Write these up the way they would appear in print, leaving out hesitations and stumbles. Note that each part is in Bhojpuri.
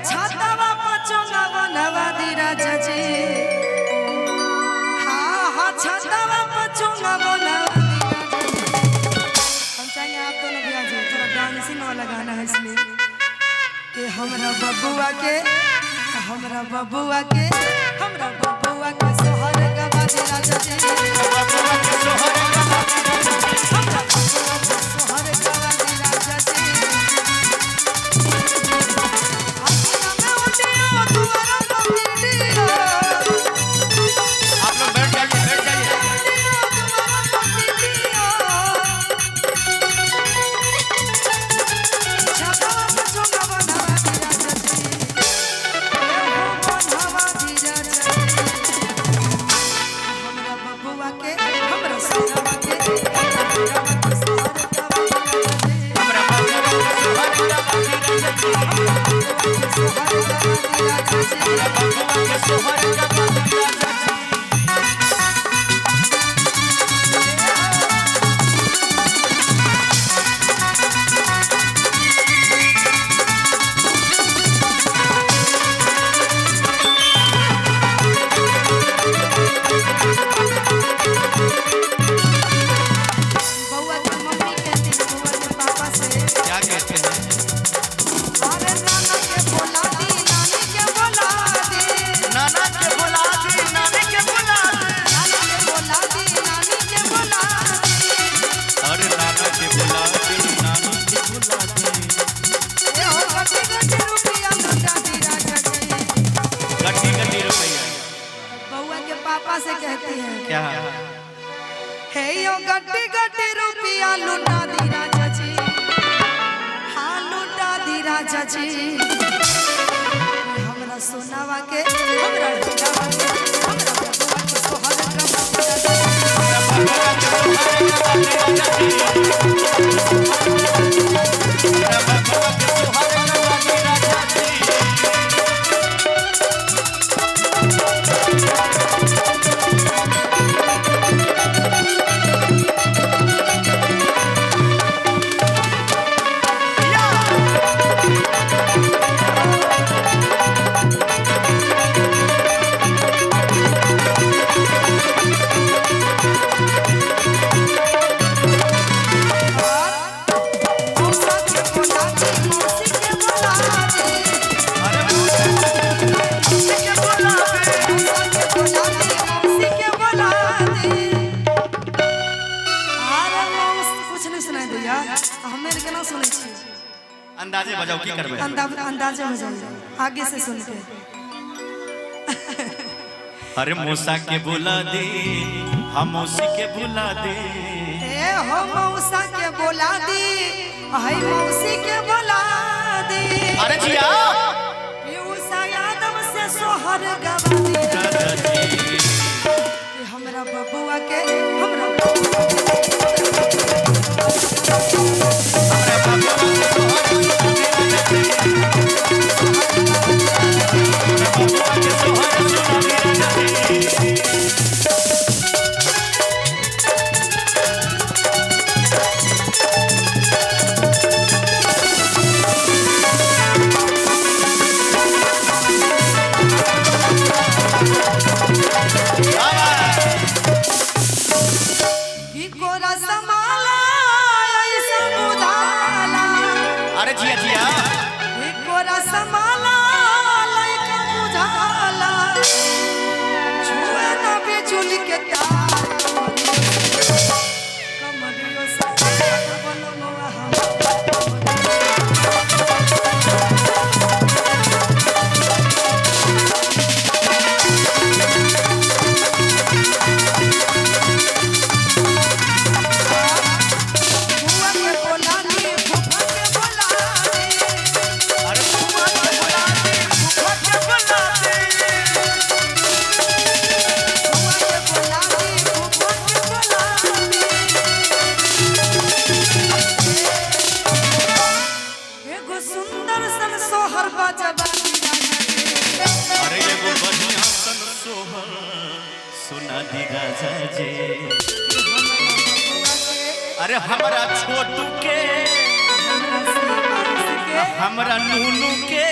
छातावा पचोंगा बनवा दी राजा जी हाँ छातावा पचोंगा बनवा दी राजा जी। हम चाहिए आप दोनों भी आ जाओ, थोड़ा डांसिंग वाला गाना है इसलिए कि हमरा बबुआ के सोहर गवा दी राजा जी हमरा बबुआ के सोहर गवा दी राजा जी। पापा से कहती है क्या है यो गड्डी गड्डी रुपया लुटा दी राजा जी हाँ लुटा दी राजा जी हमरा सोनावा के हमरा हीरावा के हमरा बबुआ के सोहर गवा दी राजा जी हमरा बबुआ के सोहर गवा दी राजा जी हमरा बबुआ के सोहर गवा दी राजा जी। अंदाजे बजाओ की करबे अंदाजे बजाओ आगे से सुन के अरे मौसा के बुला दे हम मौसी के बुला दे ए हो मौसा के बुला दी हाय मौसी के बुला दी अरे जिया पीयूषा यादव से सोहर गवा दी राजा जी हमरा बबुआ के हमरा बबुआ के अरे जिया जिया कोरा समाला लइका बुझाला छुए न बिजुल के तार कमरियो से बोलो मोआ सुना दी राजा जी अरे हमरा छोटू के हमरा नूनू के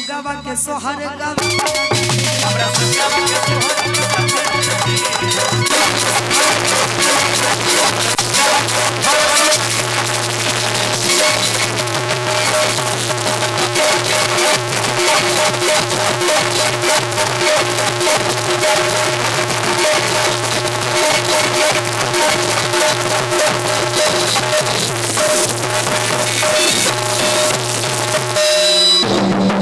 सुगवा के सोहर गवा हमरा सुगवा के सोहर